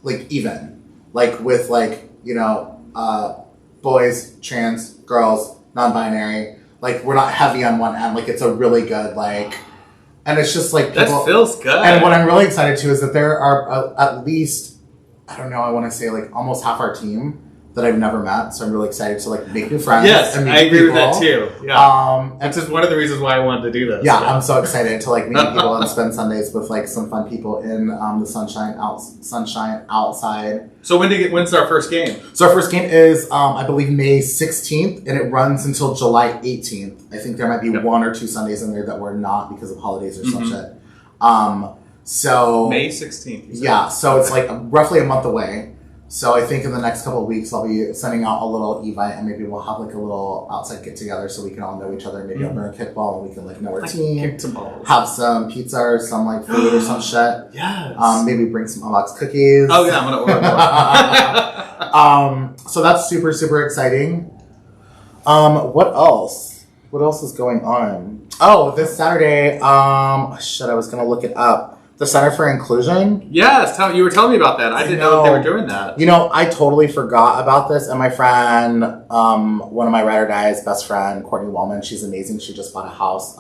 like even, like with like boys, trans, girls, non-binary, like we're not heavy on one end, like it's a really good and it's just like people, that feels good. And what I'm really excited to is that there are at least, I don't know, I want to say like almost half our team that I've never met. So I'm really excited to like make new friends. Yes, and meet I agree people. with that too. Yeah. And Which is one of the reasons why I wanted to do this. yeah, I'm so excited to like meet people and spend Sundays with like some fun people in the sunshine outside. So when's our first game? So our first game is I believe May 16th, and it runs until July 18th. I think there might be one or two Sundays in there that were not because of holidays or some shit. So May 16th. Yeah, so it's like roughly a month away. So I think in the next couple of weeks I'll be sending out a little evite, and maybe we'll have like a little outside get together so we can all know each other. Maybe I'll bring a kickball and we can like know our team. Kick some balls. Have some pizza or some like food or some shit. Yes. Maybe bring some unboxed cookies. Oh yeah, I'm gonna order more. So that's super, super exciting. What else? What else is going on? Oh, this Saturday, I was gonna look it up. The Center for Inclusion. Yes, you were telling me about that. I didn't know they were doing that. You know, I totally forgot about this. And my friend, one of my ride or die's best friend, Courtney Wellman, she's amazing. She just bought a house.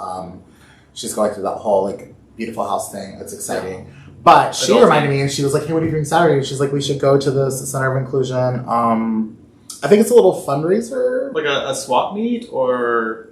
She's going through that whole like beautiful house thing. It's exciting. But she reminded me, and she was like, "Hey, what are you doing Saturday?" She's like, "We should go to the Center of Inclusion. I think it's a little fundraiser, like a swap meet or."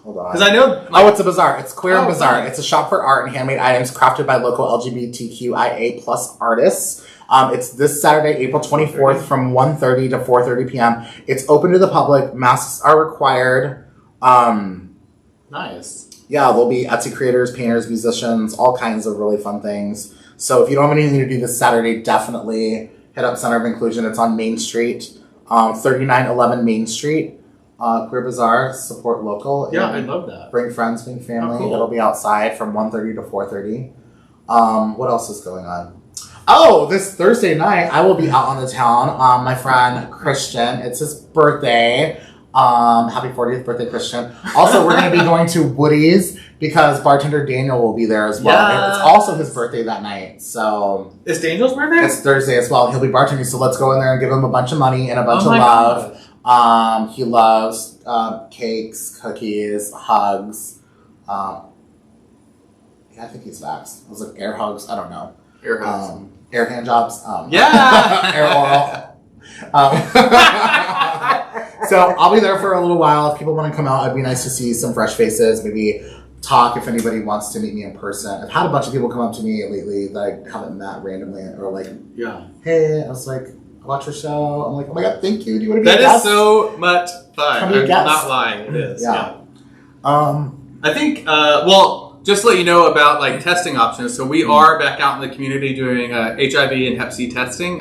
Hold on. Because I know... it's a bazaar. It's Queer and Bazaar. Fine. It's a shop for art and handmade items crafted by local LGBTQIA+ artists. It's this Saturday, April 24th from 1:30 to 4:30 p.m. It's open to the public. Masks are required. Nice. Yeah, there'll be Etsy creators, painters, musicians, all kinds of really fun things. So if you don't have anything to do this Saturday, definitely hit up Center of Inclusion. It's on Main Street, 3911 Main Street. Queer Bazaar, support local. Yeah, I love that. Bring friends, bring family. Oh, cool. It'll be outside from 1:30 to 4:30. What else is going on? Oh, this Thursday night, I will be out on the town. My friend Christian, it's his birthday. Happy 40th birthday, Christian. Also, we're going to be going to Woody's because bartender Daniel will be there as well. Yes. And it's also his birthday that night. So It's Daniel's birthday? it's Thursday as well. He'll be bartending, so let's go in there and give him a bunch of money and a bunch of my love. God. He loves cakes, cookies, hugs. Yeah, I think he's vaxxed. It was like air hugs. I don't know. Air hugs. Air hand jobs. Yeah. Air oral. So I'll be there for a little while. If people want to come out, it'd be nice to see some fresh faces. Maybe talk if anybody wants to meet me in person. I've had a bunch of people come up to me lately that I haven't met randomly, or like, hey, I was like, I watch your show. I'm like, oh my god, thank you. Do you want to be a guest? That is so much fun. I'm not lying. It is. Yeah. I think, just to let you know about like testing options. So we are back out in the community doing HIV and Hep C testing.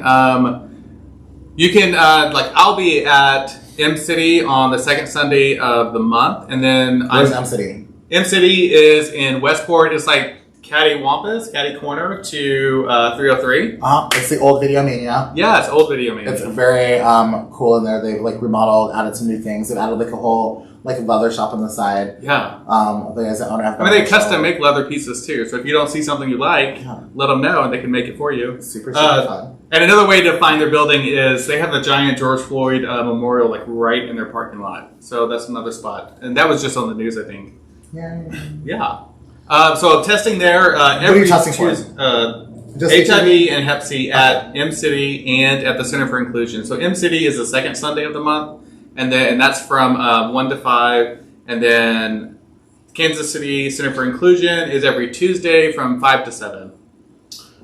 You can, I'll be at M City on the second Sunday of the month. And then Where's M City? M City is in Westport. It's like Caddy Corner to 303. It's the old Video Mania. Yeah, it's old Video Mania. It's very cool in there. They've like remodeled, added some new things. They've added like a whole like leather shop on the side. Yeah. The guys that own it. They custom make leather pieces too. So if you don't see something you like, let them know and they can make it for you. Super fun. And another way to find their building is they have a giant George Floyd memorial like right in their parking lot. So that's another spot. And that was just on the news, I think. Yeah. So testing there every Tuesday. HIV and Hep C at M City and at the Center for Inclusion. So M City is the second Sunday of the month, and that's from 1 to 5. And then Kansas City Center for Inclusion is every Tuesday from 5 to 7.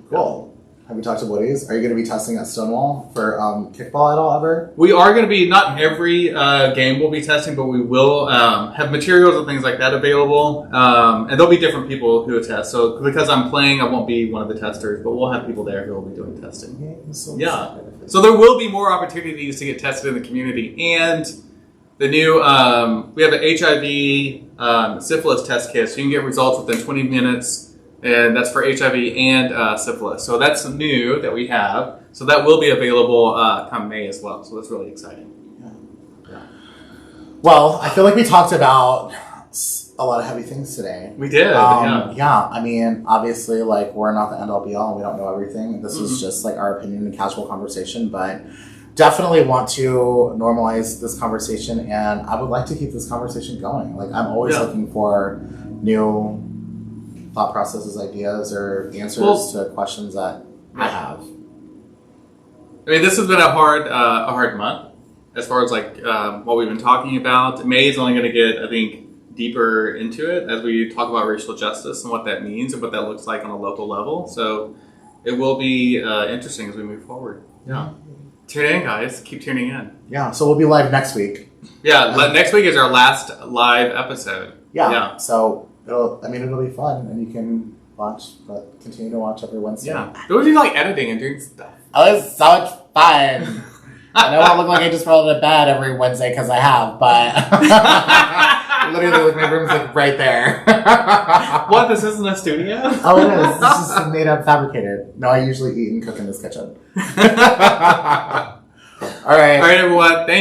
Cool. Have you talked to Woody's? Are you going to be testing at Stonewall for kickball at all ever? We are going to be, not every game we'll be testing, but we will have materials and things like that available. And there'll be different people who test. So because I'm playing, I won't be one of the testers, but we'll have people there who will be doing testing. Yeah. So there will be more opportunities to get tested in the community. And the new, we have an HIV syphilis test kit, so you can get results within 20 minutes. And that's for HIV and syphilis. So that's new that we have. So that will be available come May as well. So that's really exciting. Yeah. Well, I feel like we talked about a lot of heavy things today. We did. Yeah. I mean, obviously, like, we're not the end all be all. We don't know everything. This is just like our opinion and casual conversation. But definitely want to normalize this conversation. And I would like to keep this conversation going. Like, I'm always looking for new thought processes, ideas, or answers to questions that I have. I mean, this has been a hard month. as far as like what we've been talking about. May is only going to get, I think, deeper into it as we talk about racial justice and what that means and what that looks like on a local level. So it will be interesting as we move forward. Yeah. Tune in, guys. Keep tuning in. Yeah, so we'll be live next week. Yeah, next week is our last live episode. Yeah. So it'll be fun, and you can continue to watch every Wednesday. Yeah. It would be like editing and doing stuff. Oh, it's so much fun. I know I look like I just rolled into bed every Wednesday because I have, but literally, like, my room's like right there. What? This isn't a studio? Oh, it is. This is made up, fabricated. No, I usually eat and cook in this kitchen. All right. All right, everyone. Thank